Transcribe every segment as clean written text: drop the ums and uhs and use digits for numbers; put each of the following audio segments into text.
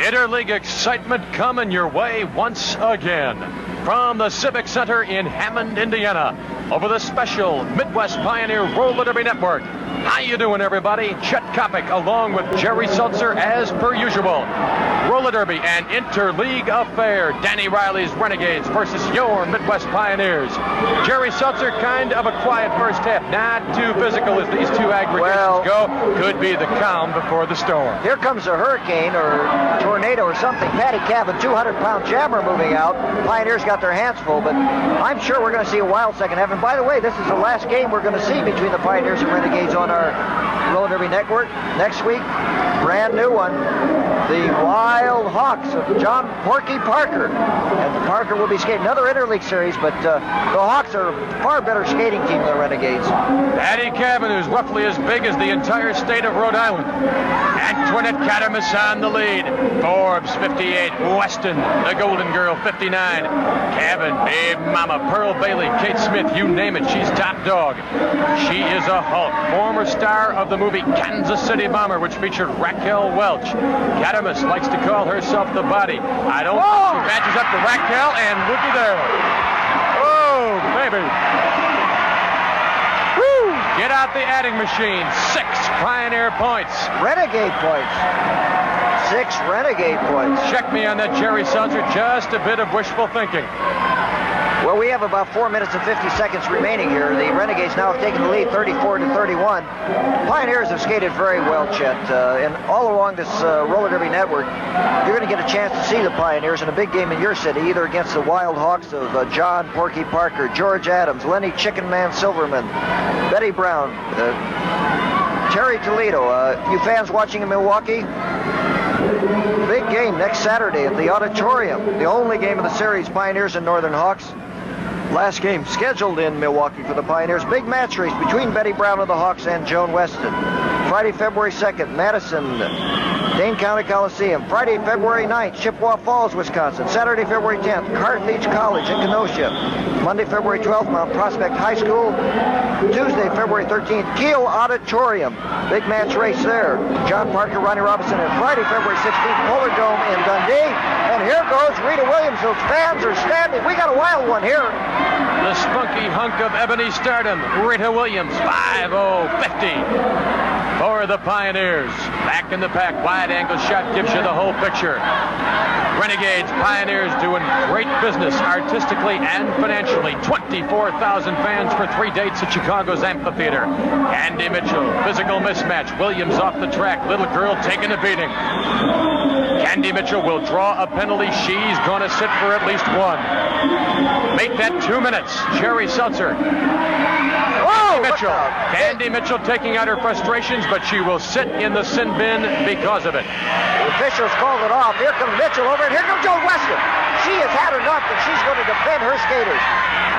Interleague excitement coming your way once again. From the Civic Center in Hammond, Indiana, over the special Midwest Pioneer Roller Derby Network. How you doing, everybody? Chet Kopic along with Jerry Seltzer as per usual. Roller Derby and Interleague affair. Danny Riley's Renegades versus your Midwest Pioneers. Jerry Seltzer, kind of a quiet first half. Not too physical as these two aggregations go. Could be the calm before the storm. Here comes a hurricane or tornado or something. Patty Cabin, 200-pound jammer moving out. Pioneers got their hands full, but I'm sure we're going to see a wild second half. And by the way, this is the last game we're going to see between the Pioneers and Renegades on our Roller Derby Network. Next week, brand new one. The Wild Hawks of John Porky Parker. And Parker will be skating another Interleague series, but the Hawks are a far better skating team than the Renegades. Patty Cabin, who's roughly as big as the entire state of Rhode Island. Antoinette Cadamus on the lead. Forbes, 58. Weston, the Golden Girl, 59. Cabin, Babe Mama, Pearl Bailey, Kate Smith, you name it, she's top dog. She is a Hulk. Former star of the movie Kansas City Bomber, which featured Raquel Welch. Cadamus likes to call herself the Body. I don't think she matches up to Raquel, and looky there. Oh, baby. Woo! Get out the adding machine. 6 Pioneer points. Renegade points. 6 Renegade points. Check me on that, Jerry Seltzer. Just a bit of wishful thinking. Well, we have about 4 minutes and 50 seconds remaining here. The Renegades now have taken the lead 34-31. Pioneers have skated very well, Chet. And all along this Roller Derby Network, you're going to get a chance to see the Pioneers in a big game in your city, either against the Wild Hawks of John Porky Parker, George Adams, Lenny Chicken Man Silverman, Betty Brown, Terry Toledo. You fans watching in Milwaukee? Big game next Saturday at the Auditorium. The only game of the series, Pioneers and Northern Hawks. Last game scheduled in Milwaukee for the Pioneers. Big match race between Betty Brown of the Hawks and Joan Weston. Friday, February 2nd, Madison, Dane County Coliseum. Friday, February 9th, Chippewa Falls, Wisconsin. Saturday, February 10th, Carthage College in Kenosha. Monday, February 12th, Mount Prospect High School. Tuesday, February 13th, Kiel Auditorium. Big match race there. John Parker, Ronnie Robinson. And Friday, February 16th, Polar Dome in Dundee. And here goes Rita Williams. Those fans are standing. We got a wild one here. The spunky hunk of ebony stardom, Rita Williams, 5:50 for the Pioneers. Back in the pack, wide-angle shot gives you the whole picture. Renegades, Pioneers doing great business artistically and financially. 24,000 fans for 3 dates at Chicago's amphitheater. Andy Mitchell, physical mismatch. Williams off the track, little girl taking a beating. Candy Mitchell will draw a penalty. She's going to sit for at least one. Make that 2 minutes. Jerry Seltzer. Candy Mitchell taking out her frustrations, but she will sit in the sin bin because of it. The officials called it off. Here comes Mitchell over, and here comes Joan Weston. She has had enough, and she's going to defend her skaters.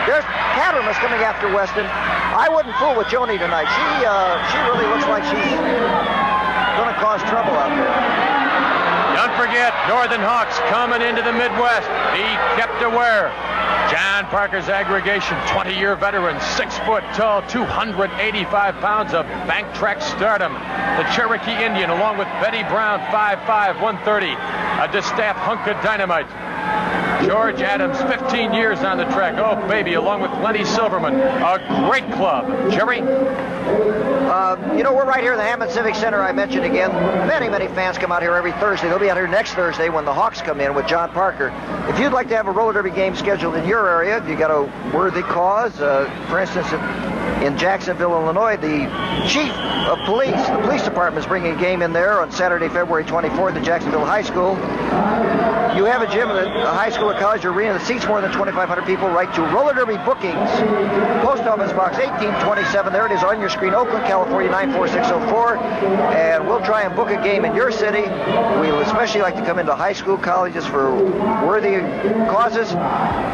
There's Catermas coming after Weston. I wouldn't fool with Joni tonight. She really looks like she's going to cause trouble out there. Don't forget, Northern Hawks coming into the Midwest. Be kept aware. John Parker's aggregation, 20-year veteran, 6 foot tall, 285 pounds of bank track stardom. The Cherokee Indian, along with Betty Brown, 5'5", 130, a distaff hunk of dynamite. George Adams, 15 years on the track. Oh, baby, along with Lenny Silverman. A great club. Jerry? We're right here in the Hammond Civic Center, I mentioned again. Many, many fans come out here every Thursday. They'll be out here next Thursday when the Hawks come in with John Parker. If you'd like to have a roller derby game scheduled in your area, if you got a worthy cause, for instance, in Jacksonville, Illinois, the chief of police, the police department is bringing a game in there on Saturday, February 24th at Jacksonville High School. You have a gym at the high school or college arena that seats more than 2,500 people. Write to Roller Derby Bookings, Post Office Box 1827. There it is on your screen, Oakland, California, 94604. And we'll try and book a game in your city. We will especially like to come into high school, colleges for worthy causes.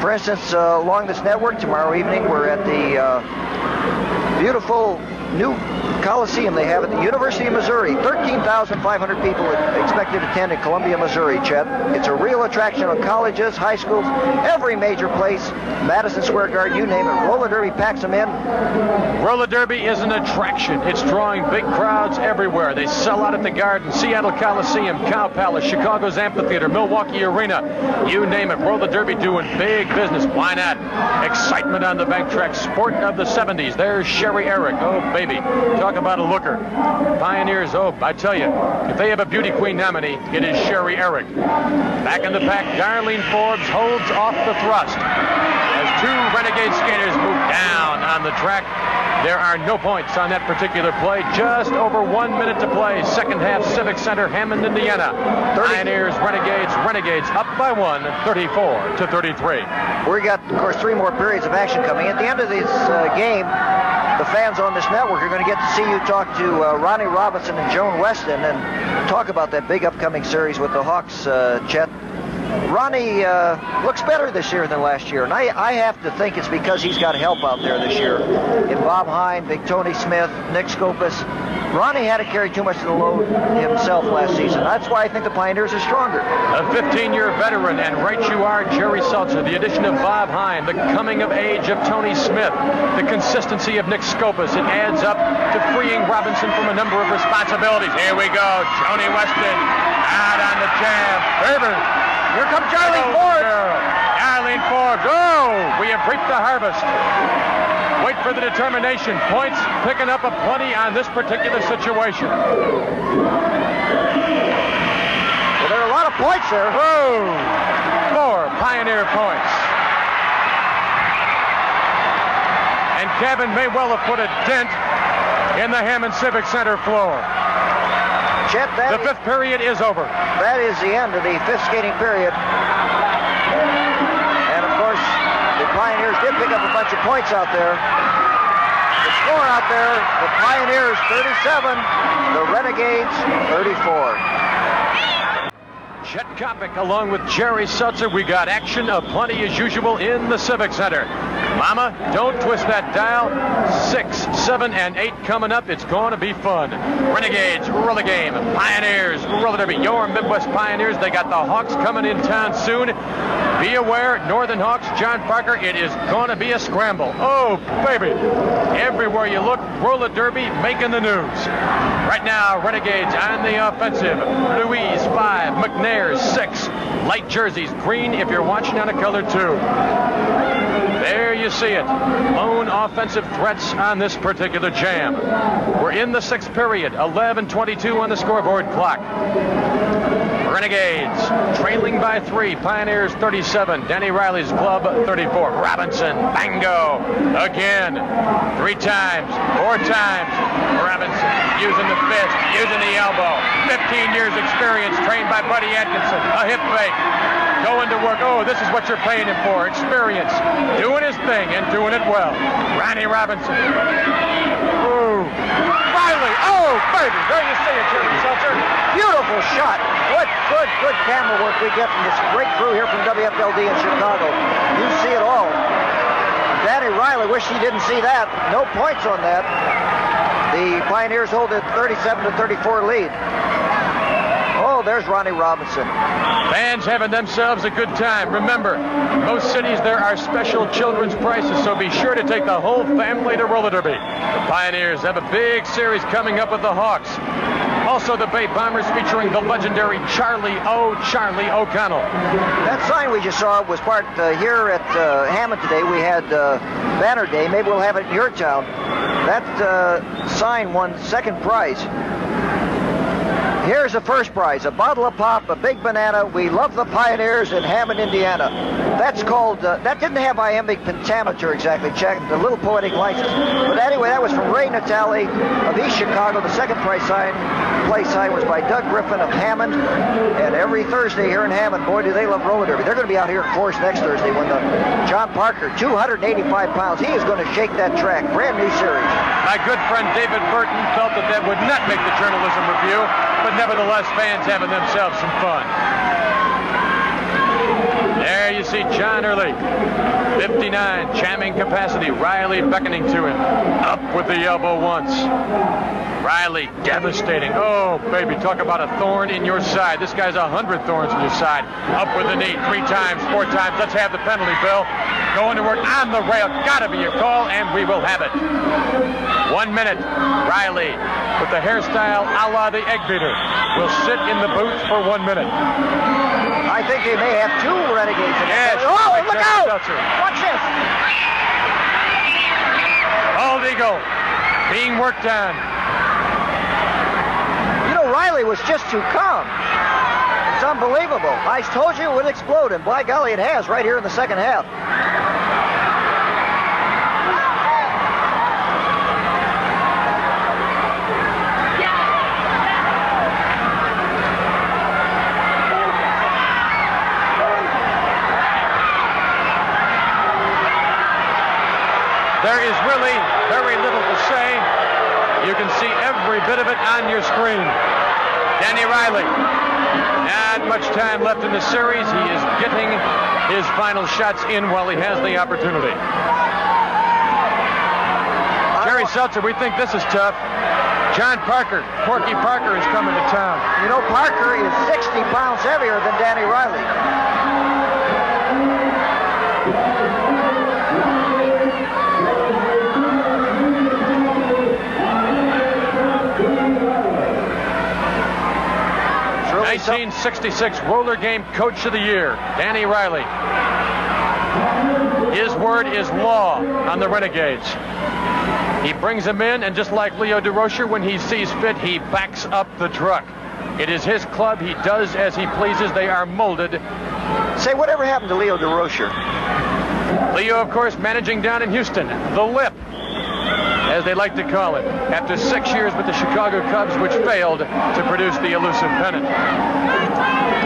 For instance, along this network, tomorrow evening, we're at the beautiful new Coliseum they have at the University of Missouri. 13,500 people expected to attend in Columbia, Missouri, Chet. It's a real attraction of colleges, high schools, every major place. Madison Square Garden, you name it. Roller Derby packs them in. Roller Derby is an attraction. It's drawing big crowds everywhere. They sell out at the Garden, Seattle Coliseum, Cow Palace, Chicago's Amphitheater, Milwaukee Arena. You name it. Roller Derby doing big business. Why not? Excitement on the bank track. Sport of the 70s. There's Sherry Eric. Oh, baby. Talk about a looker. Pioneers, oh, I tell you, if they have a beauty queen nominee, it is Sherry Eric. Back in the pack, Darlene Forbes holds off the thrust as two Renegade skaters move down on the track. There are no points on that particular play. Just over 1 minute to play. Second half, Civic Center, Hammond, Indiana. Pioneers, Renegades up by 1, 34-33. We got, of course, 3 more periods of action coming. At the end of this game, the fans on this network are going to get to see you talk to Ronnie Robinson and Joan Weston and talk about that big upcoming series with the Hawks, Chet. Ronnie looks better this year than last year, and I have to think it's because he's got help out there this year. In Bob Hine, Big Tony Smith, Nick Skopas. Ronnie had to carry too much of the load himself last season. That's why I think the Pioneers are stronger. A 15-year veteran, and right you are, Jerry Seltzer. The addition of Bob Hine, the coming of age of Tony Smith, the consistency of Nick Skopas. It adds up to freeing Robinson from a number of responsibilities. Here we go, Tony Weston out on the jam. Faber. Here comes Darlene Forbes. Darlene Forbes. Oh, we have reaped the harvest. Wait for the determination. Points picking up a plenty on this particular situation. Well, there are a lot of points there. Oh, 4 Pioneer points. And Kevin may well have put a dent in the Hammond Civic Center floor. Chet, the 5th period is over. That is the end of the 5th skating period. And, of course, the Pioneers did pick up a bunch of points out there. The score out there, the Pioneers 37, the Renegades 34. Chet Kopic along with Jerry Seltzer. We got action aplenty as usual in the Civic Center. Mama, don't twist that dial. 6, 7, and 8 coming up. It's going to be fun. Renegades, roller game. Pioneers, roller derby. Your Midwest Pioneers. They got the Hawks coming in town soon. Be aware, Northern Hawks, John Parker, it is going to be a scramble. Oh, baby. Everywhere you look, roller derby making the news. Right now, Renegades on the offensive. Louise, 5. McNair, 6. Light jerseys, green if you're watching on a color 2. There you see it. Lone offensive threats on this particular jam. We're in the 6th period. 11:22 on the scoreboard clock. Renegades trailing by 3. Pioneers 37. Danny Riley's club 34. Robinson, bango. Again. 3 times. 4 times. Robinson using the fist, using the elbow. 15 years experience, trained by Buddy Atkinson. A hip fake. Going to work. Oh, this is what you're paying him for. Experience. Doing his thing and doing it well. Ronnie Robinson. Ooh. Riley. Oh, baby. There you see it, Jerry Seltzer. Beautiful shot. What good camera work we get from this great crew here from WFLD in Chicago. You see it all. Danny Riley, wish he didn't see that. No points on that. The Pioneers hold a 37-34 lead. Oh, there's Ronnie Robinson. Fans having themselves a good time. Remember, in most cities there are special children's prices, so be sure to take the whole family to roller derby. The Pioneers have a big series coming up with the Hawks. Also, the Bay Bombers featuring the legendary Charlie O'Connell. That sign we just saw was part here at Hammond today. We had Banner Day. Maybe we'll have it in your town. That sign won 2nd prize. Here's the 1st prize, a bottle of pop, a big banana. We love the Pioneers in Hammond, Indiana. That's called, that didn't have iambic pentameter exactly, check, the little poetic license. But anyway, that was from Ray Natale of East Chicago. The 2nd place sign was by Doug Griffin of Hammond. And every Thursday here in Hammond, boy, do they love roller derby. They're going to be out here in force next Thursday when the John Parker, 285 pounds, he is going to shake that track. Brand new series. My good friend David Burton felt that would not make the journalism review, but nevertheless, fans having themselves some fun. There you see John Early. 59, jamming capacity. Riley beckoning to him. Up with the elbow once. Riley devastating. Oh, baby, talk about a thorn in your side. This guy's 100 thorns in your side. Up with the knee 3 times, 4 times. Let's have the penalty, Bill. Going to work on the rail. Gotta be a call, and we will have it. 1 minute. Riley with the hairstyle a la the egg beater will sit in the booth for 1 minute. I think they may have 2 Renegades in Yes. Oh, look out! Seltzer. Watch this! Bald Eagle being worked on. You know, Riley was just too calm. It's unbelievable. I told you it would explode, and by golly, it has right here in the second half. There is really very little to say. You can see every bit of it on your screen. Danny Riley. Not much time left in the series. He is getting his final shots in while he has the opportunity. Jerry Seltzer, we think this is tough. John Parker, Porky Parker, is coming to town. You know, Parker is 60 pounds heavier than Danny Riley. Really 1966 Roller Game Coach of the Year, Danny Riley. His word is law on the Renegades. He brings them in, and just like Leo DeRocher, when he sees fit, he backs up the truck. It is his club. He does as he pleases. They are molded. Say, whatever happened to Leo DeRocher? Leo, of course, managing down in Houston. The Lip, as they like to call it, after 6 years with the Chicago Cubs, which failed to produce the elusive pennant.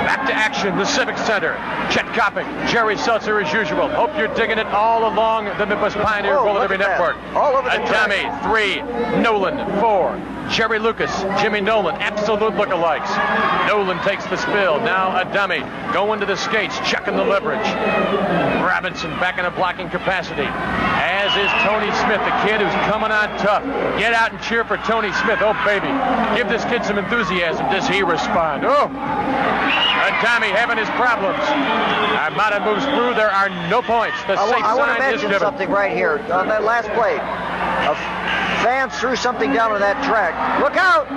Back to action, the Civic Center. Chet Copping, Jerry Seltzer as usual. Hope you're digging it all along the Midwest Pioneer Roller Derby Network. All over the Adami, 3. Nolan, 4. Jerry Lucas, Jimmy Nolan, absolute lookalikes. Nolan takes the spill. Now Adami going to the skates, checking the leverage. Robinson back in a blocking capacity, as is Tony Smith, the kid who's coming on tough. Get out and cheer for Tony Smith. Oh, baby. Give this kid some enthusiasm. Does he respond? Oh! Adami having his problems. Armada moves through. There are no points. The safe I want to sign is mention given. something right here. On that last play, fans threw something down on that track. Look out!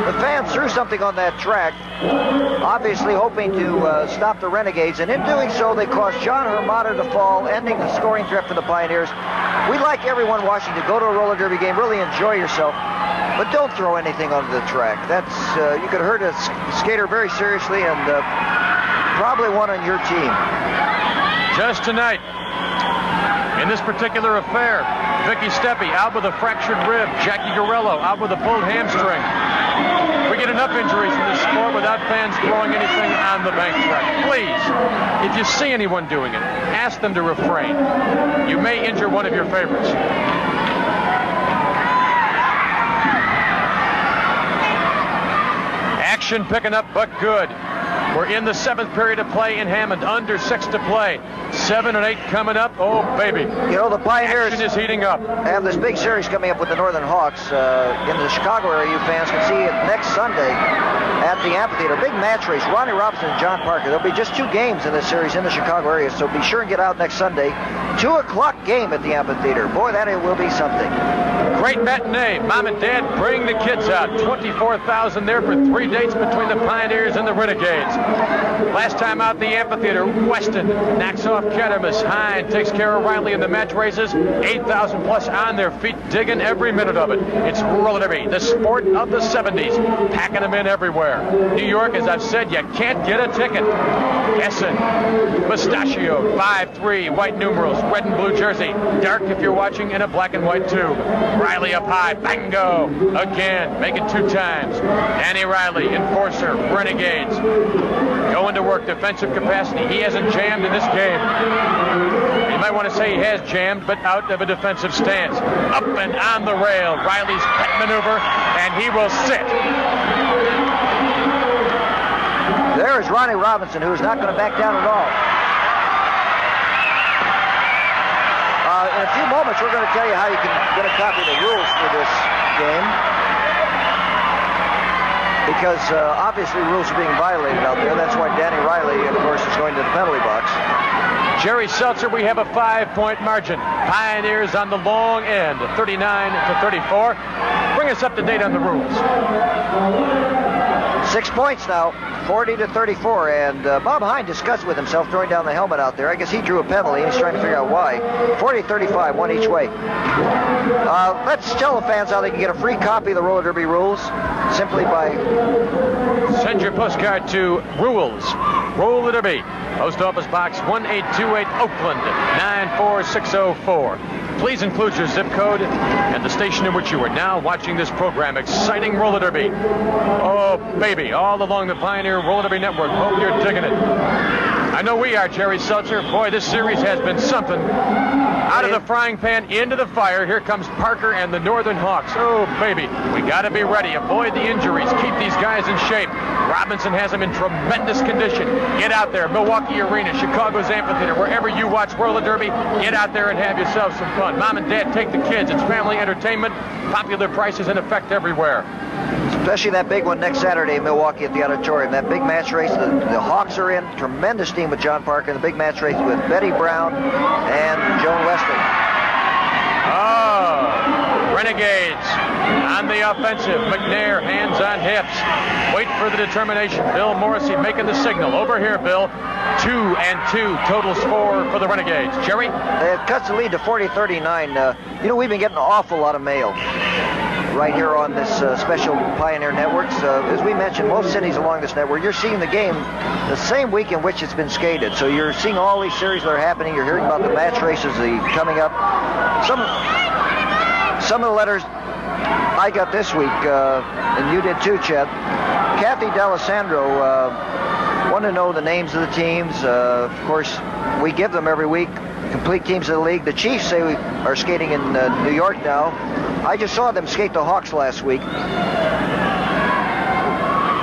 The fans threw something on that track, obviously hoping to stop the Renegades, and in doing so, they caused John Armada to fall, ending the scoring threat for the Pioneers. We'd like everyone watching to go to a roller derby game, really enjoy yourself, but don't throw anything onto the track. That's you could hurt a skater very seriously, and probably one on your team. Just tonight, in this particular affair, Vicky Steppe out with a fractured rib. Jackie Garello out with a pulled hamstring. We get enough injuries in this sport without fans throwing anything on the bank track. Please, if you see anyone doing it, ask them to refrain. You may injure one of your favorites. Action picking up, but good. We're in the 7th period of play in Hammond. Under 6 to play. 7 and 8 coming up. Oh, baby. You know, the Pioneers Action is heating up. have this big series coming up with the Northern Hawks. In the Chicago area, you fans can see it next Sunday at the amphitheater. Big match race. Ronnie Robinson and John Parker. There'll be just 2 games in this series in the Chicago area, so be sure and get out next Sunday. 2 o'clock game at the amphitheater. Boy, that will be something. Great matinee. Mom and Dad bring the kids out. 24,000 there for 3 dates between the Pioneers and the Renegades. Last time out the amphitheater, Weston knocks off Kettermas. Hine takes care of Riley in the match races. 8,000 plus on their feet, digging every minute of it. It's roller derby, the sport of the 70s, packing them in everywhere. New York, as I've said, you can't get a ticket. Essen, mustachioed, 5'3", white numerals, red and blue jersey. Dark if you're watching in a black and white tube. Riley up high, bango, again, make it 2 times. Danny Riley, enforcer, Renegades, going to work defensive capacity. He hasn't jammed in this game. You might want to say he has jammed, but out of a defensive stance. Up and on the rail, Riley's pet maneuver, and he will sit. There is Ronnie Robinson, who is not going to back down at all. in a few moments, we're going to tell you how you can get a copy of the rules for this game. Because obviously rules are being violated out there. That's why Danny Riley, of course, is going to the penalty box. Jerry Seltzer, we have a 5-point margin. Pioneers on the long end, 39-34. Bring us up to date on the rules. 6 points now, 40-34, and Bob Hine discussed with himself throwing down the helmet out there. I guess he drew a penalty, and he's trying to figure out why. 40-35, one each way. Let's tell the fans how they can get a free copy of the roller derby rules simply by... Send your postcard to Rules, Roller Derby, Post Office Box 1828, Oakland, 94604. Please include your zip code and the station in which you are now watching this program. Exciting roller derby. Oh, baby, all along the Pioneer Roller Derby Network. Hope you're digging it. I know we are, Jerry Seltzer. Boy, this series has been something. Out of the frying pan, into the fire. Here comes Parker and the Northern Hawks. Oh, baby, we got to be ready. Avoid the injuries. Keep these guys in shape. Robinson has them in tremendous condition. Get out there. Milwaukee Arena, Chicago's Amphitheater, wherever you watch roller derby, get out there and have yourself some fun. Mom and Dad, take the kids. It's family entertainment. Popular prices in effect everywhere. Especially that big one next Saturday in Milwaukee at the auditorium. That big match race, the Hawks are in. Tremendous team with John Parker. The big match race with Betty Brown and Joan Wesley. Oh, Renegades on the offensive. McNair, hands on hips. Wait for the determination. Bill Morrissey making the signal. Over here, Bill. 2-2 totals for the Renegades. Jerry? It cuts the lead to 40-39. You know, we've been getting an awful lot of mail right here on this special Pioneer Networks. As we mentioned, most cities along this network, you're seeing the game the same week in which it's been skated. So you're seeing all these series that are happening. You're hearing about the match races coming up. Some of the letters I got this week, and you did too, Chet. Kathy D'Alessandro wanted to know the names of the teams. Of course, we give them every week. Complete teams of the league. The Chiefs say we are skating in New York now. I just saw them skate the Hawks last week.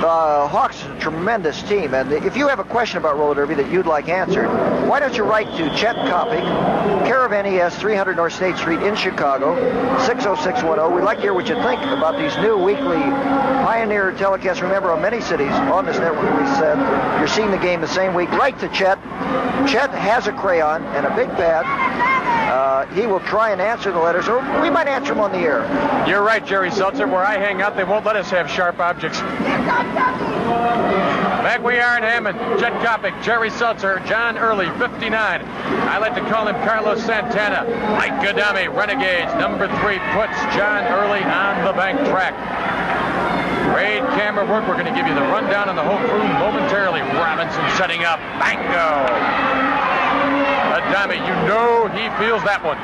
The Hawks are a tremendous team, and if you have a question about roller derby that you'd like answered, why don't you write to Chet Kopic, care of NES, 300 North State Street in Chicago, 60610. We'd like to hear what you think about these new weekly Pioneer telecasts. Remember, on many cities on this network, we said you're seeing the game the same week. Write to Chet. Chet has a crayon and a big pad. He will try and answer the letters, or we might answer them on the air. You're right, Jerry Seltzer. Where I hang out, they won't let us have sharp objects. Back we are in Hammond. Chet Kopic, Jerry Seltzer, John Early, 59. I like to call him Carlos Santana. Mike Gadami, Renegades, number 3, puts John Early on the bank track. Great camera work. We're going to give you the rundown on the whole crew momentarily. Robinson setting up. Bango. Adami, you know he feels that one.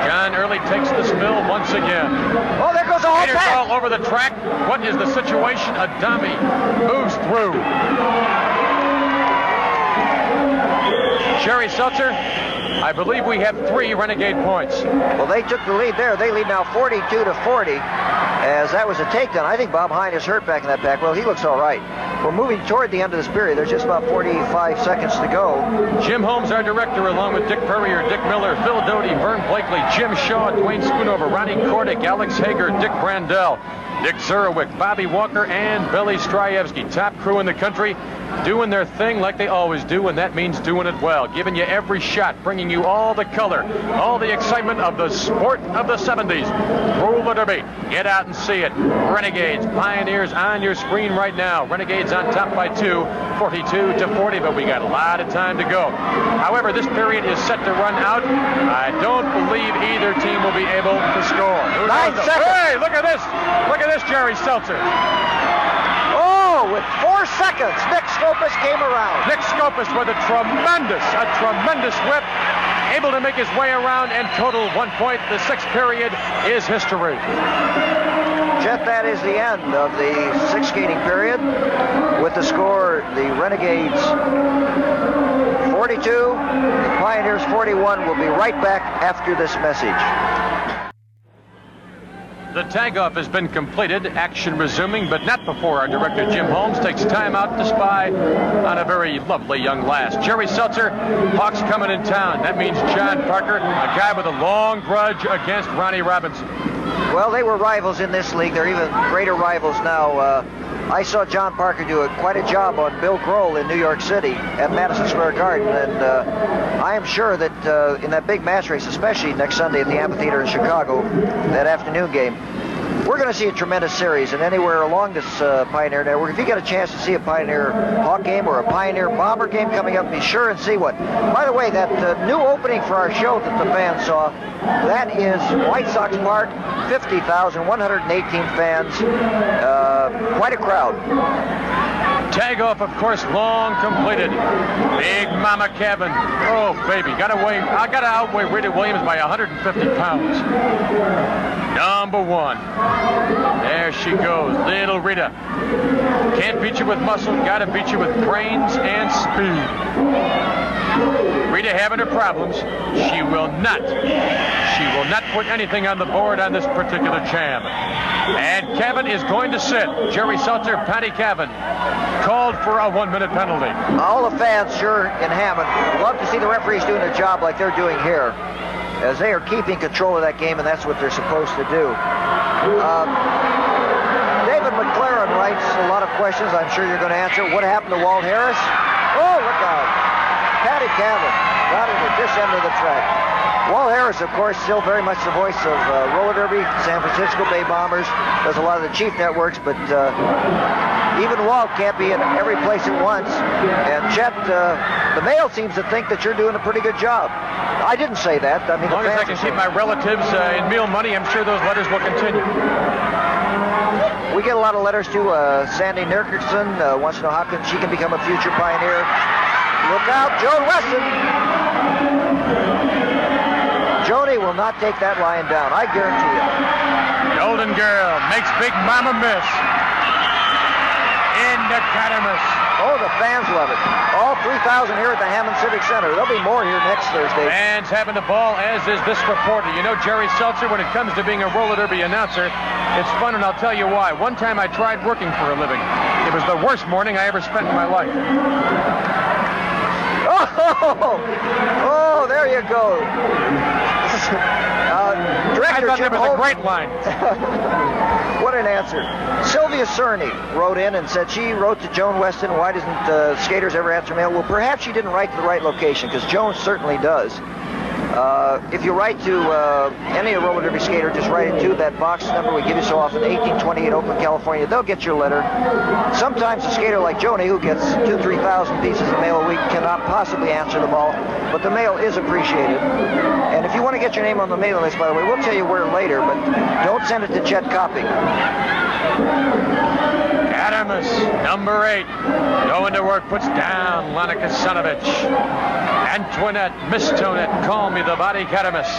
John Early takes the spill once again. Oh, there goes the whole pack. All over the track. What is the situation? Adami moves through. Jerry Seltzer, I believe we have 3 Renegade points. Well, they took the lead there. They lead now 42-40, as that was a takedown. I think Bob Hine is hurt back in that pack. Well, he looks all right. We're moving toward the end of this period. There's just about 45 seconds to go. Jim Holmes, our director, along with Dick Purrier, Dick Miller, Phil Doty, Vern Blakely, Jim Shaw, Dwayne Schoonover, Ronnie Kordick, Alex Hager, Dick Brandell, Dick Zurawick, Bobby Walker, and Billy Stryevsky. Top crew in the country, doing their thing like they always do, and that means doing it well. Giving you every shot, bringing you all the color, all the excitement of the sport of the 70s. Roller derby. Get out and see it. Renegades, Pioneers on your screen right now. Renegades on top by 2, 42-40, but we got a lot of time to go. However, this period is set to run out. I don't believe either team will be able to score. 9 seconds. Hey, look at this. Look at this, Jerry Seltzer. Oh, with 4 seconds, Nick Scopus came around. Nick Scopus with a tremendous whip, able to make his way around and total 1 point. The 6th period is history. Jet, that is the end of the 6th skating period. With the score, the Renegades 42, the Pioneers 41. We'll be right back after this message. The tag-off has been completed, action resuming, but not before our director Jim Holmes takes time out to spy on a very lovely young lass. Jerry Seltzer, Hawks coming in town. That means John Parker, a guy with a long grudge against Ronnie Robinson. Well, they were rivals in this league. They're even greater rivals now. I saw John Parker do quite a job on Bill Grohl in New York City at Madison Square Garden, and I am sure that in that big match race, especially next Sunday at the amphitheater in Chicago, that afternoon game, we're going to see a tremendous series. And anywhere along this Pioneer Network, if you get a chance to see a Pioneer Hawk game or a Pioneer Bomber game coming up, be sure and see one. By the way, that new opening for our show that the fans saw, that is White Sox Park, 50,118 fans, quite a crowd. Tag-off, of course, long completed. Big Mama Kevin. Oh, baby. I gotta outweigh Rita Williams by 150 pounds. Number 1. There she goes. Little Rita. Can't beat you with muscle. Gotta beat you with brains and speed. Rita having her problems. She will not put anything on the board on this particular jam. And Kevin is going to sit. Jerry Seltzer, Patty Kevin, called for a 1-minute penalty. All the fans sure in Hammond love to see the referees doing their job like they're doing here, as they are keeping control of that game, and that's what they're supposed to do. David McLaren writes a lot of questions I'm sure you're going to answer. What happened to Walt Harris? Oh, look out. Patty Kevin got it at this end of the track. Walt Harris, of course, still very much the voice of roller derby, San Francisco Bay Bombers, does a lot of the chief networks, but even Walt can't be in every place at once. And Chet, the Mail seems to think that you're doing a pretty good job. I didn't say that. I mean, as long as I can keep my relatives in meal money, I'm sure those letters will continue. We get a lot of letters to Sandy Nickerson, wants to know how she can become a future Pioneer. Look out, Joan Weston. Joni will not take that lying down, I guarantee you. Golden Girl makes Big Mama miss. Into Catamus. Oh, the fans love it. All 3,000 here at the Hammond Civic Center. There'll be more here next Thursday. Fans having the ball, as is this reporter. You know, Jerry Seltzer, when it comes to being a roller derby announcer, it's fun, and I'll tell you why. One time I tried working for a living. It was the worst morning I ever spent in my life. Oh, there you go. Director I thought Jim that was Holmes. A great line. What an answer. Sylvia Cerny wrote in and said she wrote to Joan Weston, why doesn't skaters ever answer mail? Well, perhaps she didn't write to the right location, because Joan certainly does. If you write to any roller derby skater, just write it to that box number we give you so often, 1828 Oakland, California. They'll get your letter. Sometimes a skater like Joni, who gets 2,000 to 3,000 pieces of mail a week, cannot possibly answer them all, but the mail is appreciated. And if you want to get your name on the mailing list, by the way, we'll tell you where later, but don't send it to Chet Copping. Adamus, number 8, going to work, puts down Lanika Sonovich. Antoinette, Miss Tonette, call me the body Catamus.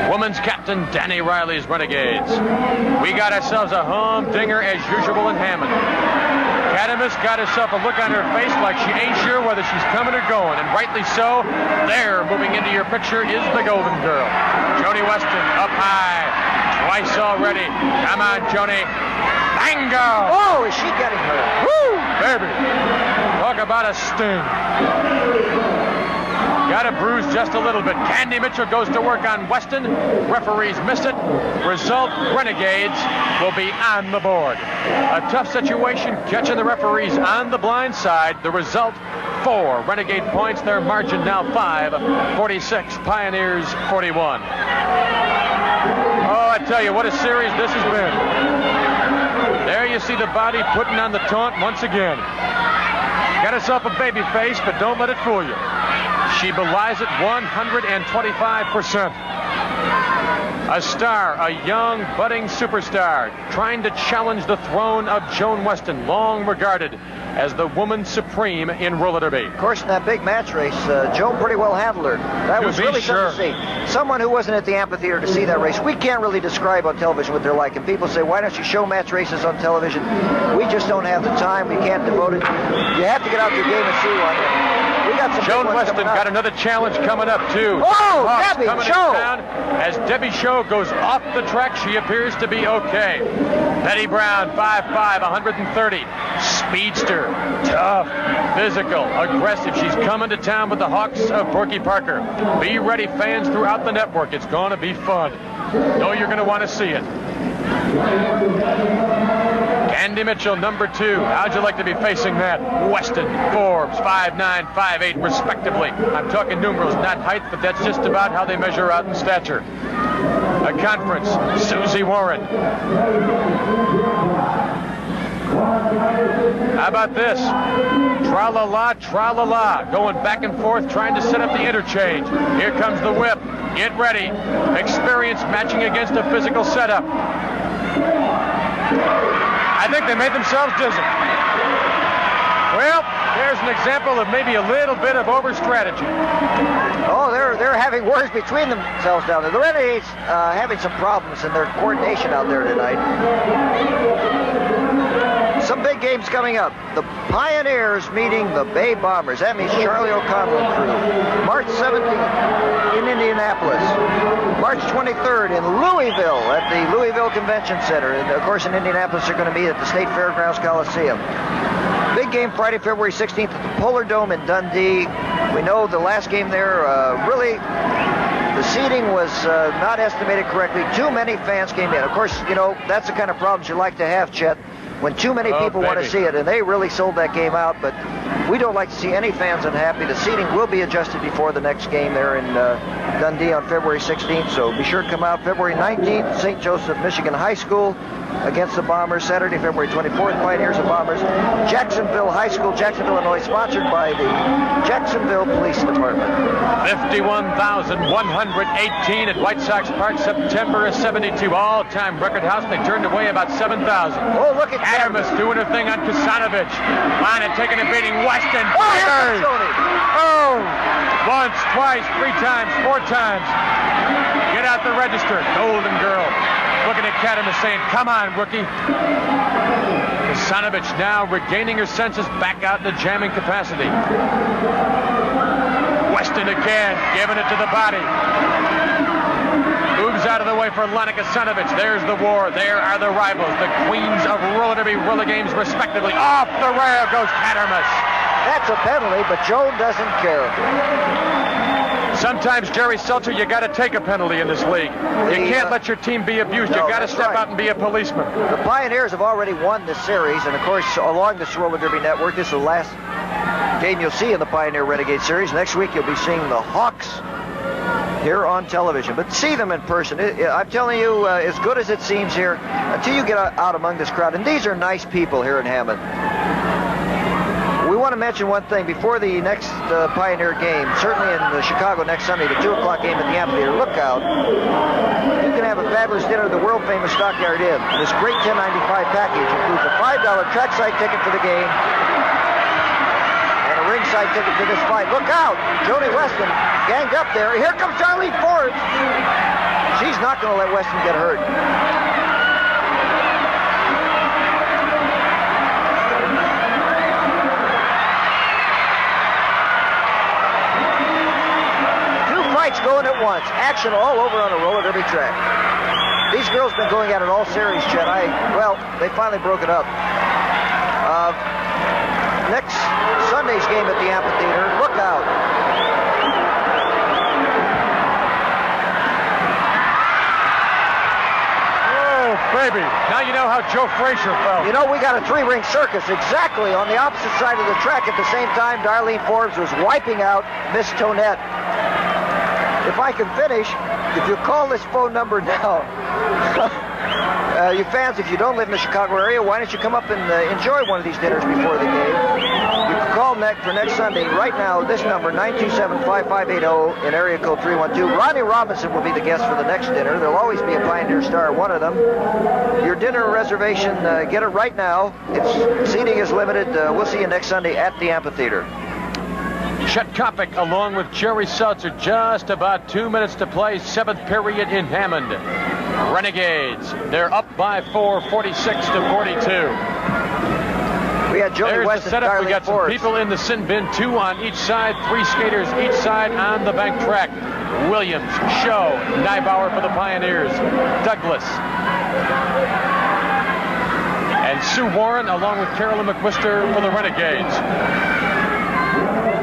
Women's captain, Danny Riley's Renegades. We got ourselves a humdinger as usual in Hammond. Catamus got herself a look on her face like she ain't sure whether she's coming or going, and rightly so. There, moving into your picture, is the Golden Girl. Joni Weston, up high. Twice already. Come on, Joni. Bingo! Oh, is she getting her? Woo, baby. Talk about a sting. Got a bruise just a little bit. Candy Mitchell goes to work on Weston. Referees miss it. Result, Renegades will be on the board. A tough situation, catching the referees on the blind side. The result, 4 Renegade points. Their margin now 5, 46, Pioneers 41. Oh, I tell you, what a series this has been. There you see the body putting on the taunt once again. Got herself a baby face, but don't let it fool you. She belies it 125%. A star, a young, budding superstar, trying to challenge the throne of Joan Weston, long regarded as the woman supreme in roller derby. Of course, in that big match race, Joan pretty well handled her. That was really something to see. Someone who wasn't at the amphitheater to see that race, we can't really describe on television what they're like. And people say, why don't you show match races on television? We just don't have the time. We can't devote it. You have to get out your game and see one. We got some Joan big ones Weston coming up. got another challenge coming up, too. Oh, Hawks Debbie coming Shaw. to town. As Debbie Shaw goes off the track, she appears to be okay. Betty Brown, 5'5", 130. Speedster, tough, physical, aggressive. She's coming to town with the Hawks of Porky Parker. Be ready, fans throughout the network. It's going to be fun. Know you're going to want to see it. Candy Mitchell, number 2. How'd you like to be facing that? Weston, Forbes, 5'9", 5'8", respectively. I'm talking numerals, not height, but that's just about how they measure out in stature. A conference, Susie Warren. How about this? Tra-la-la, tra-la-la. Going back and forth, trying to set up the interchange. Here comes the whip. Get ready. Experience matching against a physical setup. I think they made themselves dizzy. Well, there's an example of maybe a little bit of over-strategy. Oh, they're having words between themselves down there. The Renegades having some problems in their coordination out there tonight. Some big games coming up. The Pioneers meeting the Bay Bombers. That means Charlie O'Connell and crew. March 17th in Indianapolis. March 23rd in Louisville at the Louisville Convention Center. And of course in Indianapolis they're going to meet at the State Fairgrounds Coliseum. Big game Friday, February 16th at the Polar Dome in Dundee. We know the last game there, really, the seating was not estimated correctly. Too many fans came in. Of course, you know, that's the kind of problems you like to have, Chet, when too many people want to see it, and they really sold that game out, but we don't like to see any fans unhappy. The seating will be adjusted before the next game there in Dundee on February 16th, so be sure to come out. February 19th, St. Joseph, Michigan High School against the Bombers. Saturday, February 24th, Pioneers and Bombers. Jacksonville High School, Jacksonville, Illinois, sponsored by the Jacksonville Police Department. 51,118 at White Sox Park, September of 72. All-time record house. They turned away about 7,000. Oh, look at Adams doing her thing on Kasanovich. Lana taking a beating. Weston. Oh, Once, twice, 3 times, 4 times. Get out the register. Golden girl. Looking at Katamas saying, come on, rookie. Kasanovich now regaining her senses, back out in the jamming capacity. Weston again, giving it to the body. Moves out of the way for Lana Kasanovich. There's the war. There are the rivals, the queens of roller derby roller games, respectively. Off the rail goes Katamas. That's a penalty, but Joan doesn't care. Sometimes, Jerry Seltzer, you got to take a penalty in this league. You can't let your team be abused. You got to step out and be a policeman. The Pioneers have already won this series, and of course, along this roller derby network, this is the last game you'll see in the Pioneer Renegade series. Next week, you'll be seeing the Hawks here on television, but see them in person. I'm telling you, as good as it seems here, until you get out among this crowd, and these are nice people here in Hammond. We want to mention one thing before the next Pioneer game, certainly in Chicago next Sunday, the 2 o'clock game at the amphitheater. Look out. You can have a fabulous dinner at the world-famous Stockyard Inn. This great $10.95 package includes a $5 trackside ticket for the game and a ringside ticket for this fight. Look out. Joni Weston ganged up there. Here comes Charlie Forbes. She's not going to let Weston get hurt. Going at once. Action all over on a roller derby track. These girls have been going at it all series, Chet. Well, they finally broke it up. Next Sunday's game at the amphitheater, look out. Oh, baby. Now you know how Joe Frazier felt. You know, we got a 3-ring circus exactly on the opposite side of the track at the same time. Darlene Forbes was wiping out Miss Tonette. If I can finish, if you call this phone number now, you fans, if you don't live in the Chicago area, why don't you come up and enjoy one of these dinners before the game? You can call for next Sunday. Right now, this number, 927-5580 in area code 312. Ronnie Robinson will be the guest for the next dinner. There'll always be a Pioneer star, one of them. Your dinner reservation, get it right now. Seating is limited. We'll see you next Sunday at the amphitheater. Chet Kopic along with Jerry Seltzer. Just about 2 minutes to play. 7th period in Hammond. Renegades, they're up by 4, 46-42. We had Joey There's West the setup. and We got some Forrest. people in the sin bin, 2 on each side, 3 skaters each side on the bank track. Williams, Show, Neibauer for the Pioneers, Douglas, and Sue Warren along with Carolyn McWhister for the Renegades.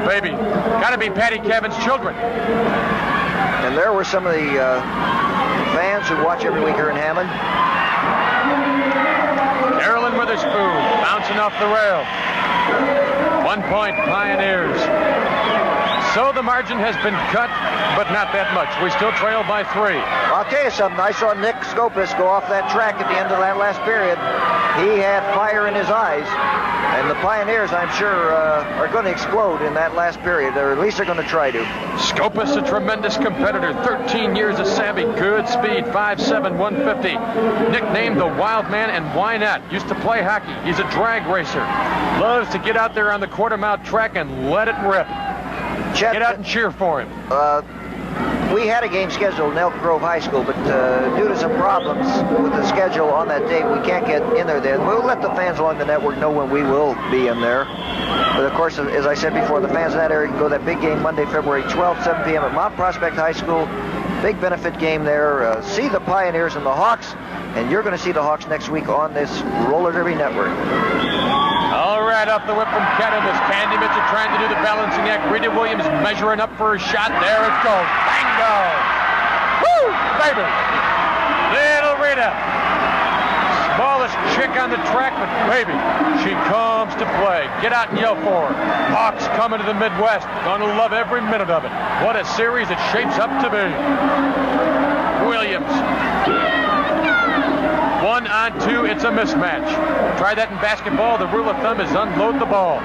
Baby, gotta be Patty Cavan's children. And there were some of the fans who watch every week here in Hammond. Carolyn Witherspoon bouncing off the rail. 1 point Pioneers. So the margin has been cut, but not that much. We still trail by 3. I'll tell you something. I saw Nick Scopus go off that track at the end of that last period. He had fire in his eyes. And the Pioneers, I'm sure, are going to explode in that last period, or at least they're going to try to. Scopus, a tremendous competitor, 13 years of savvy, good speed, 5'7", 150. Nicknamed the Wild Man, and why not? Used to play hockey. He's a drag racer. Loves to get out there on the quarter-mile track and let it rip. Chet, get out and cheer for him. We had a game scheduled in Elk Grove High School, but due to some problems with the schedule on that date, we can't get in there then. We'll let the fans along the network know when we will be in there. But of course, as I said before, the fans in that area can go to that big game Monday, February 12th, 7 p.m. at Mount Prospect High School. Big benefit game there. See the Pioneers and the Hawks, and you're going to see the Hawks next week on this Roller Derby Network. All right, off the whip from Cannabis. Candy Mitchell trying to do the balancing act. Rita Williams measuring up for a shot. There it goes. Bingo! Woo! Baby! Little Rita. Smallest chick on the track, but baby, she comes to play. Get out and yell for her. Hawks coming to the Midwest. Gonna love every minute of it. What a series it shapes up to be. Williams. 1 on 2, it's a mismatch. Try that in basketball. The rule of thumb is unload the ball.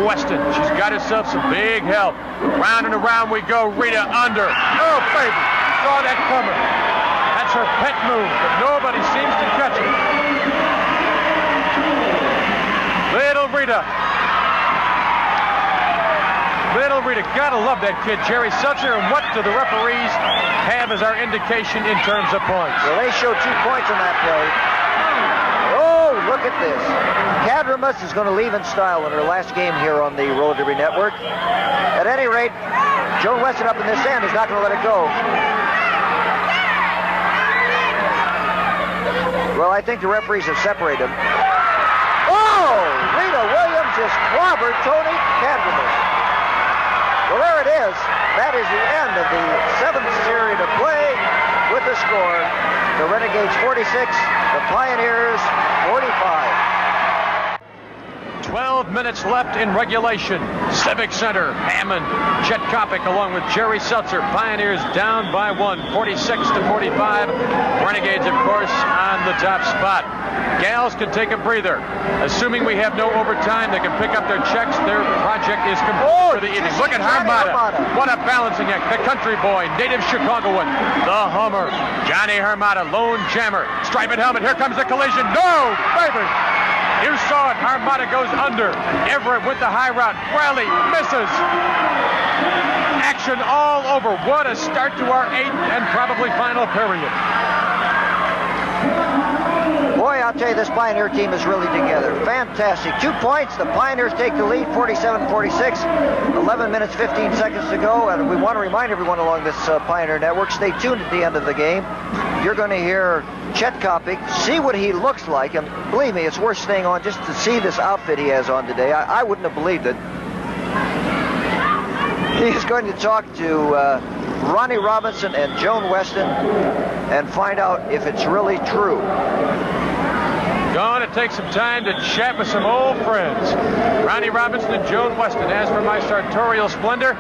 Weston, she's got herself some big help. Round and around we go. Rita under. Oh, baby, saw that coming. That's her pet move, but nobody seems to catch it. Little Rita. Little Rita, gotta love that kid, Jerry Seltzer. And what do the referees have as our indication in terms of points? Well, they show 2 points on that play. Oh, look at this. Cadremus is going to leave in style in her last game here on the Roller Derby Network. At any rate, Joan Weston up in this end is not going to let it go. Well, I think the referees have separated them. Oh, Rita Williams just clobbered Tony Cadremus. Well, there it is. That is the end of the 7th period of play with the score. The Renegades 46, the Pioneers 45. 12 minutes left in regulation. Civic Center, Hammond, Chet Kopic along with Jerry Seltzer. Pioneers down by 1, 46 to 45. Renegades, of course, on the top spot. Gals can take a breather. Assuming we have no overtime, they can pick up their checks. Their project is complete for the evening. Look at Harmada. What a balancing act. The country boy, native Chicagoan. The Hummer. Johnny Harmada, lone jammer. Striped helmet. Here comes the collision. No, baby. You saw it. Harmada goes under. Everett with the high route. Rally misses. Action all over. What a start to our 8th and probably final period. Boy, I'll tell you, this Pioneer team is really together. Fantastic. 2 points. The Pioneers take the lead, 47-46. 11 minutes, 15 seconds to go. And we want to remind everyone along this Pioneer Network, stay tuned at the end of the game. You're going to hear Chet Kopic, see what he looks like. And believe me, it's worth staying on just to see this outfit he has on today. I wouldn't have believed it. He's going to talk to Ronnie Robinson and Joan Weston and find out if it's really true. Going to take some time to chat with some old friends. Ronnie Robinson and Joan Weston. As for my sartorial splendor,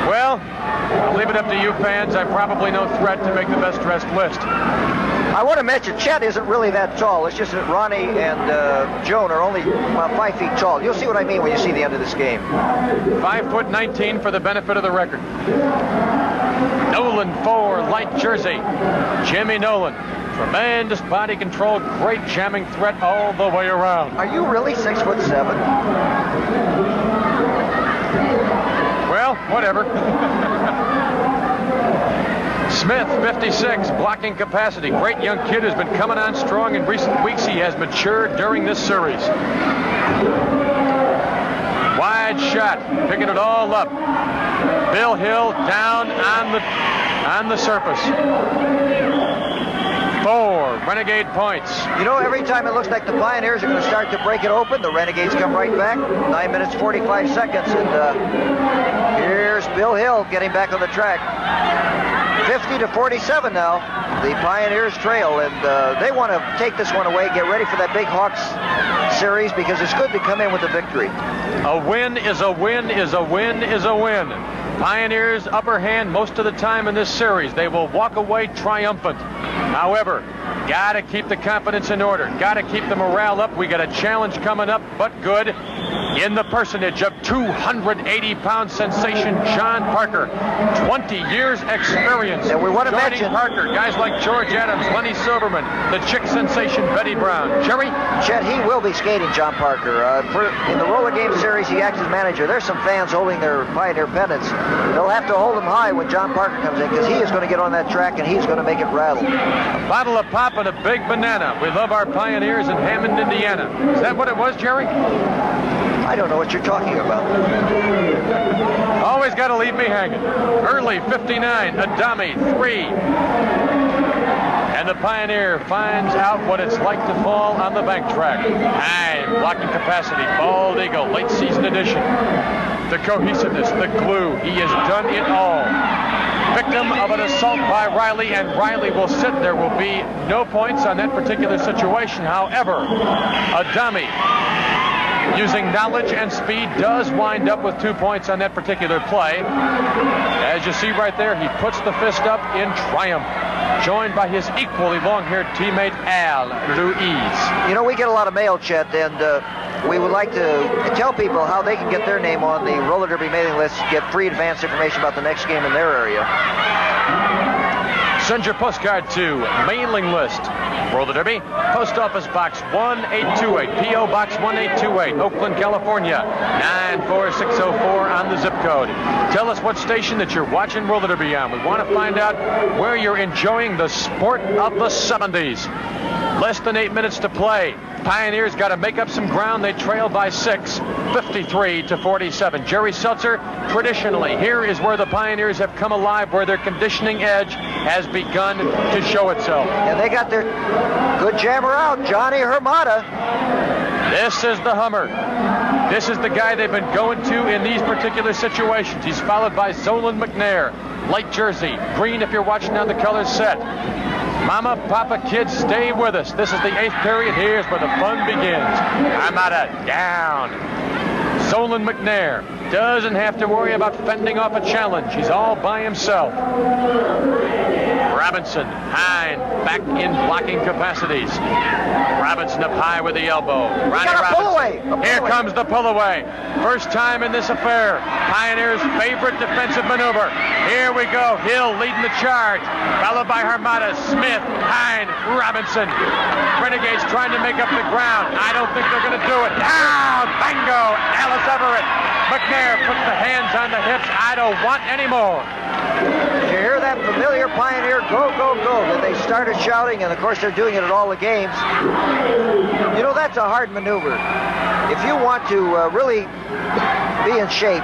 well, I'll leave it up to you fans. I'm probably no threat to make the best dressed list. I want to mention, Chet isn't really that tall. It's just that Ronnie and Joan are only about 5 feet tall. You'll see what I mean when you see the end of this game. 5'19" for the benefit of the record. Nolan for light jersey. Jimmy Nolan. Tremendous body control, great jamming threat all the way around. Are you really 6'7"? Well, whatever. Smith, 56, blocking capacity. Great young kid who's been coming on strong in recent weeks. He has matured during this series. Wide shot, picking it all up. Bill Hill down on the surface. 4 Renegade points. You know, every time it looks like the Pioneers are going to start to break it open, the Renegades come right back. 9 minutes, 45 seconds, and here's Bill Hill getting back on the track. 50-47 now. The Pioneers trail, and they want to take this one away, get ready for that big Hawks series, because it's good to come in with a victory. A win is a win is a win is a win. Pioneers upper hand most of the time in this series. They will walk away triumphant. However, got to keep the confidence in order. Got to keep the morale up. We got a challenge coming up, but good, in the personage of 280-pound sensation John Parker. 20 years experience. And we want to joining mention Parker, guys like George Adams, Lenny Silverman, the chick sensation Betty Brown. Jerry? Chet, he will be skating John Parker. In the roller game series, he acts as manager. There's some fans holding their Pioneer pennants. They'll have to hold him high when John Parker comes in, because he is going to get on that track and he's going to make it rattle. A bottle of pop and a big banana. We love our Pioneers in Hammond, Indiana. Is that what it was, Jerry? I don't know what you're talking about. Always got to leave me hanging. Early 59, Adami 3. And the Pioneer finds out what it's like to fall on the bank track. High blocking capacity, bald eagle, late season edition. The cohesiveness, the glue, he has done it all. Victim of an assault by Riley, and Riley will sit. There will be no points on that particular situation. However, Adami, using knowledge and speed, does wind up with 2 points on that particular play. As you see right there, he puts the fist up in triumph, joined by his equally long-haired teammate, Al Louise. You know, we get a lot of mail, Chet, and we would like to tell people how they can get their name on the roller derby mailing list, get free advance information about the next game in their area. Send your postcard to mailing list, Roller Derby, Post Office Box 1828, P.O. Box 1828, Oakland, California, 94604 on the zip code. Tell us what station that you're watching Roller Derby on. We want to find out where you're enjoying the sport of the 70s. Less than 8 minutes to play. Pioneers got to make up some ground. They trail by 6, 53-47. Jerry Seltzer, traditionally, here is where the Pioneers have come alive, where their conditioning edge has begun to show itself. And they got their good jammer out, Johnny Hermata. This is the Hummer. This is the guy they've been going to in these particular situations. He's followed by Zolan McNair, light jersey, green if you're watching on the color set. Mama, Papa, kids, stay with us. This is the 8th period. Here's where the fun begins. Armada down. Zolan McNair doesn't have to worry about fending off a challenge. He's all by himself. Robinson, Hine, back in blocking capacities. Robinson up high with the elbow. Ronnie Robinson. Here comes the pull away. First time in this affair. Pioneers' favorite defensive maneuver. Here we go. Hill leading the charge. Followed by Hermata, Smith, Hine, Robinson. Renegades trying to make up the ground. I don't think they're going to do it. Down! Bingo! Alice Everett. McNair puts the hands on the hips. I don't want any more. Did you hear that familiar Pioneer go, go, go that they started shouting, and of course they're doing it at all the games. You know, that's a hard maneuver. If you want to really be in shape,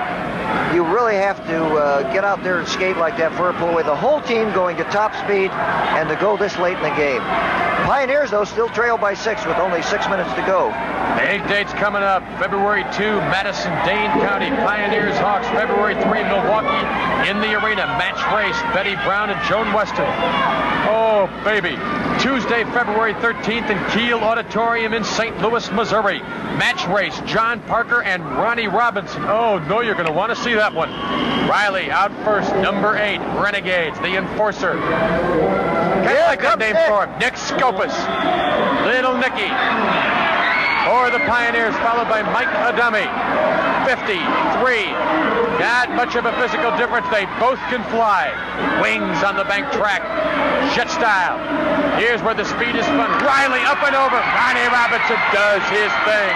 you really have to get out there and skate like that for a pull away. The whole team going to top speed and to go this late in the game. Pioneers, though, still trail by 6 with only 6 minutes to go. Big dates coming up. February 2, Madison, Dane County, Pioneers, Hawks. February 3, Milwaukee, in the arena. Match race, Betty Brown and Joan Weston. Oh, baby. Tuesday, February 13th in Kiel Auditorium in St. Louis, Missouri. Match race, John Parker and Ronnie Robinson. Oh, no, you're going to want to see that one. Riley out first, number 8, Renegades, the enforcer. Kind of like that name for him, Nick Scopus. Little Nicky. Or the Pioneers, followed by Mike Adami. 53. Not much of a physical difference. They both can fly. Wings on the bank track. Jet style. Here's where the speed is fun. Riley up and over. Ronnie Robinson does his thing.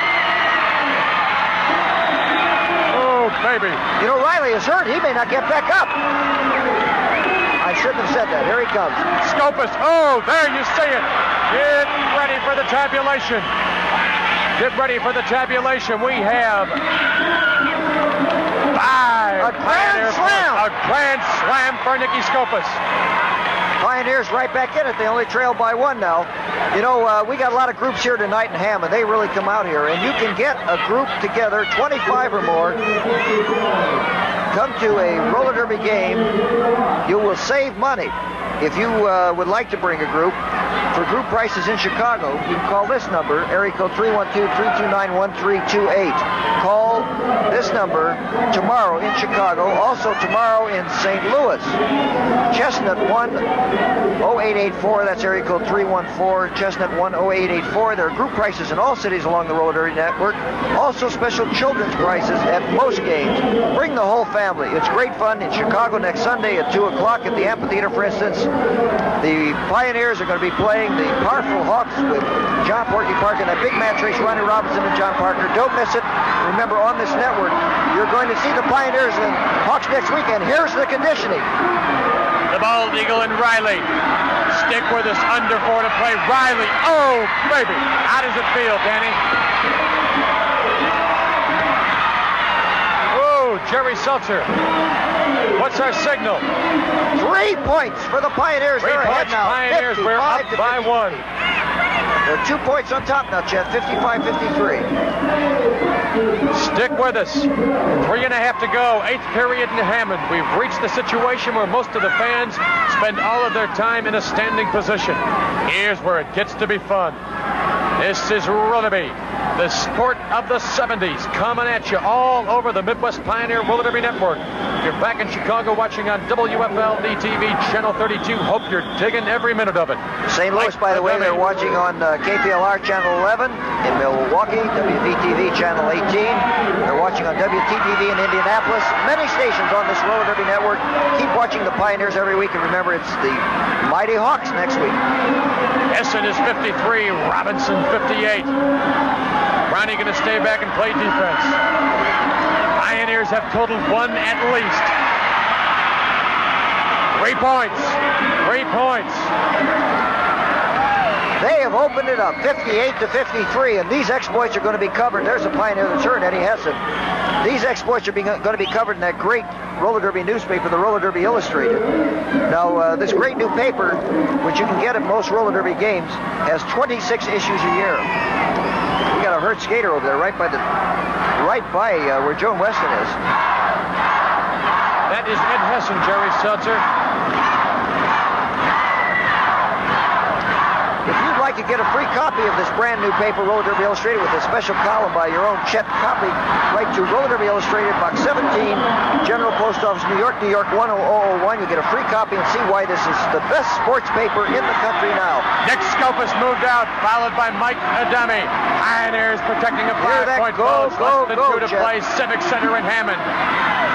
Oh, baby. You know, Riley is hurt. He may not get back up. I shouldn't have said that. Here he comes. Scopus. Oh, there you see it. Get ready for the tabulation. Get ready for the tabulation. We have 5. A grand slam. A grand slam for Nicky Skopas. Pioneers right back in it. They only trail by 1 now. You know, we got a lot of groups here tonight in Hammond. They really come out here, and you can get a group together, 25 or more. Come to a roller derby game. You will save money. If you would like to bring a group, for group prices in Chicago, you can call this number, area code 312-329-1328. Call this number tomorrow in Chicago, also tomorrow in St. Louis. Chestnut 10884, that's area code 314, Chestnut 10884. There are group prices in all cities along the roller derby network. Also special children's prices at most games. Bring the whole family. It's great fun in Chicago next Sunday at 2 o'clock at the amphitheater, for instance. The Pioneers are going to be playing the powerful Hawks with John Porky Park in that big match race, Ronnie Robinson and John Parker. Don't miss it. Remember, on this network, you're going to see the Pioneers and Hawks next weekend. Here's the conditioning. The Bald Eagle and Riley. Stick with us, under 4 to play. Riley, oh, baby. How does it feel, Danny? Whoa, Jerry Seltzer. What's our signal? 3 points for the Pioneers. 3 They're ahead points, now. Pioneers. We're up by 1. They're 2 points on top now, Chet. 55-53. Stick with us. 3.5 to go. 8th period in Hammond. We've reached the situation where most of the fans spend all of their time in a standing position. Here's where it gets to be fun. This is roller derby, the sport of the 70s, coming at you all over the Midwest Pioneer Roller Derby Network. You're back in Chicago watching on WFLD-TV, Channel 32. Hope you're digging every minute of it. St. Louis, by the way, they're watching on KPLR Channel 11 in Milwaukee, WVTV Channel 18. They're watching on WTTV in Indianapolis. Many stations on this Roller Derby Network. Keep watching the Pioneers every week, and remember, it's the Mighty Hawks next week. Essen is 53, Robinson 58. Ronnie going to stay back and play defense. Pioneers have totaled 1 at least. 3 points. 3 points. They have opened it up, 58-53, and these exploits are going to be covered. There's a Pioneer that's hurt, Eddie Hessen. These exploits are going to be covered in that great roller derby newspaper, the Roller Derby Illustrated. Now, this great new paper, which you can get at most roller derby games, has 26 issues a year. We got a hurt skater over there, right by where Joan Weston is. That is Ed Hessen, Jerry Seltzer. If you'd like to get a free copy of this brand new paper, Roller Derby Illustrated, with a special column by your own Chet copy, write to Roller Derby Illustrated, Box 17, General Post Office, New York, 10001. You'll get a free copy and see why this is the best sports paper in the country now. Nick Skopas moved out, followed by Mike Adami. Pioneers protecting a 5-point ball. Less than 2 to play. Civic Center in Hammond.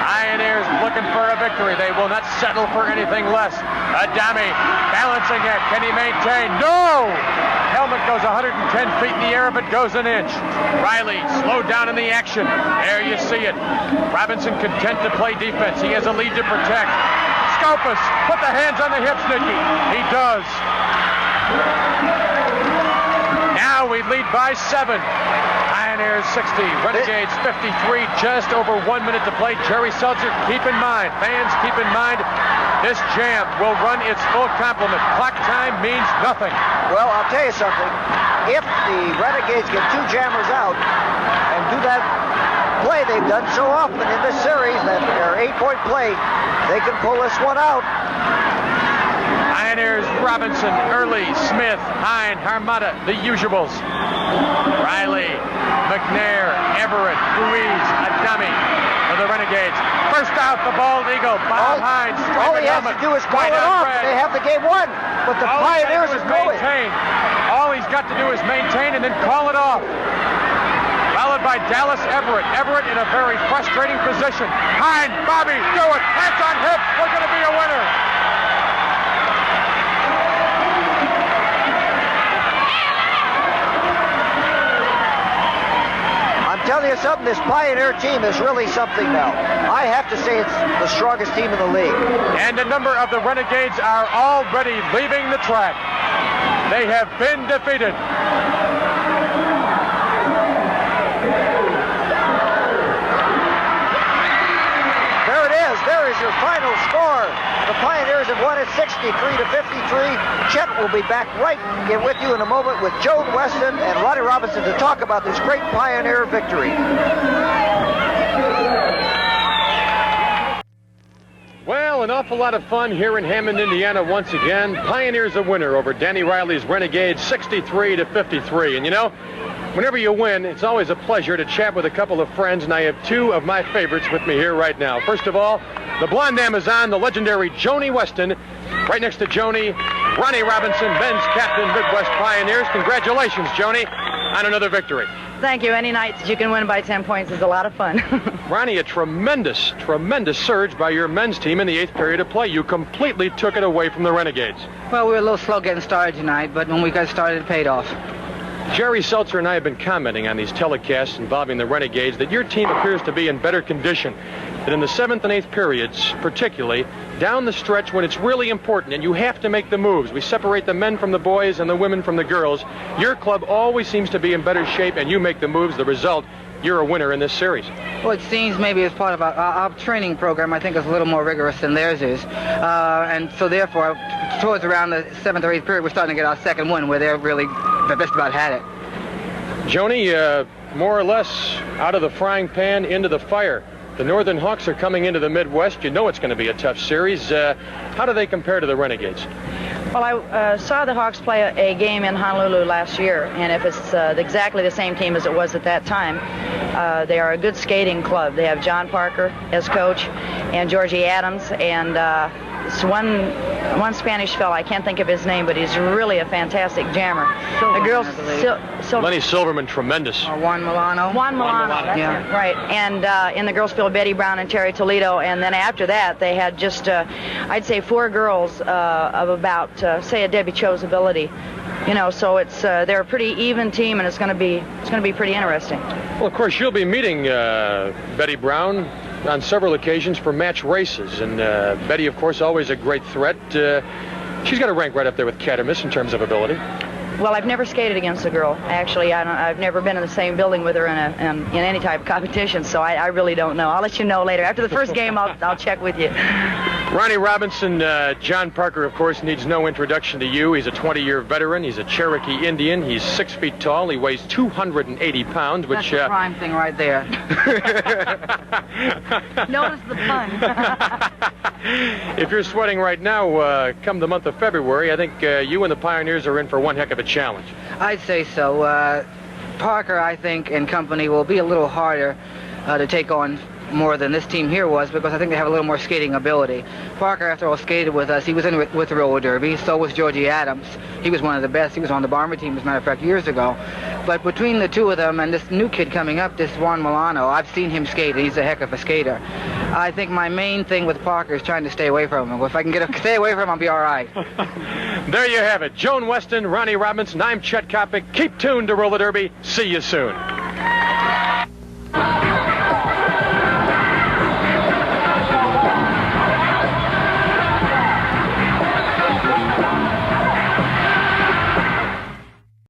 Pioneers looking for a victory. They will not settle for anything less. Adami balancing it. Can he maintain? No! Helmet goes 110 feet in the air if it goes an inch. Riley slowed down in the action. There you see it. Robinson content to play defense. He has a lead to protect. Skopas, put the hands on the hips, Nicky. He does. Now we lead by 7. Pioneers 60, Renegades 53, just over 1 minute to play. Jerry Seltzer, keep in mind, fans, keep in mind, this jam will run its full complement. Clock time means nothing. Well, I'll tell you something. If the Renegades get 2 jammers out and do that play they've done so often in this series, that their 8-point play, they can pull this one out. Pioneers, Robinson, Early, Smith, Hine, Harmata, the usuals. Riley, McNair, Everett, Ruiz, Adami for the Renegades. First out, the Bald Eagle, Bob Hines. All he has to do is call it off. They have the game won. But the Pioneers is going. All he's got to do is maintain and then call it off. Followed by Dallas Everett. Everett in a very frustrating position. Hine, Bobby, do it. Hands on hips. We're going to be a winner. Tell you something, this Pioneer team is really something now. I have to say it's the strongest team in the league. And a number of the Renegades are already leaving the track. They have been defeated. There is your final score. The Pioneers have won it 63 to 53. Chet will be back right with you in a moment with Joan Weston and Ronnie Robinson to talk about this great Pioneer victory. Well, an awful lot of fun here in Hammond, Indiana once again. Pioneers a winner over Danny Riley's Renegades 63 to 53. And you know, whenever you win, it's always a pleasure to chat with a couple of friends, and I have two of my favorites with me here right now. First of all, the blonde Amazon, the legendary Joni Weston. Right next to Joni, Ronnie Robinson, men's captain, Midwest Pioneers. Congratulations, Joni, on another victory. Thank you. Any night that you can win by 10 points is a lot of fun. Ronnie, a tremendous surge by your men's team in the 8th period of play. You completely took it away from the Renegades. Well, we were a little slow getting started tonight, but when we got started, it paid off. Jerry Seltzer and I have been commenting on these telecasts involving the Renegades that your team appears to be in better condition. That in the 7th and 8th periods, particularly, down the stretch when it's really important and you have to make the moves. We separate the men from the boys and the women from the girls. Your club always seems to be in better shape and you make the moves. The result, you're a winner in this series. Well, it seems maybe as part of our training program, I think is a little more rigorous than theirs is. And so therefore, towards around the 7th or 8th period, we're starting to get our second win where they're really just about had it. Joni, more or less out of the frying pan into the fire. The Northern Hawks are coming into the Midwest. You know it's going to be a tough series. How do they compare to the Renegades? Well, I saw the Hawks play a game in Honolulu last year, and if it's exactly the same team as it was at that time, they are a good skating club. They have John Parker as coach and Georgie Adams, and it's one Spanish fellow, I can't think of his name, but he's really a fantastic jammer. The girls, Lenny Silverman, tremendous. Juan Milano. Juan Milano, that's yeah. it, right. And in the girls' field, Betty Brown and Terry Toledo. And then after that, they had just, I'd say, 4 girls of about, say, a Debbie Cho's ability. You know, so it's they're a pretty even team, and it's going to be pretty interesting. Well, of course, you'll be meeting Betty Brown on several occasions for match races, and Betty, of course, always a great threat. She's got to rank right up there with Katamis in terms of ability. Well, I've never skated against a girl. Actually, I've never been in the same building with her in any type of competition, so I really don't know. I'll let you know later. After the first game, I'll check with you. Ronnie Robinson, John Parker, of course, needs no introduction to you. He's a 20-year veteran. He's a Cherokee Indian. He's 6 feet tall. He weighs 280 pounds, which... That's the prime thing right there. Notice the pun. If you're sweating right now, come the month of February, I think you and the Pioneers are in for one heck of a challenge. I'd say so. Parker, I think, and company will be a little harder to take on more than this team here was, because I think they have a little more skating ability. Parker, after all, skated with us. He was in with the roller derby. So was Georgie Adams. He was one of the best. He was on the bomber team, as a matter of fact, years ago. But between the two of them and this new kid coming up, this Juan Milano, I've seen him skate. He's a heck of a skater. I think my main thing with Parker is trying to stay away from him. If I can stay away from him, I'll be all right. There you have it. Joan Weston, Ronnie Robinson, I'm Chet Kopic. Keep tuned to Roller Derby. See you soon.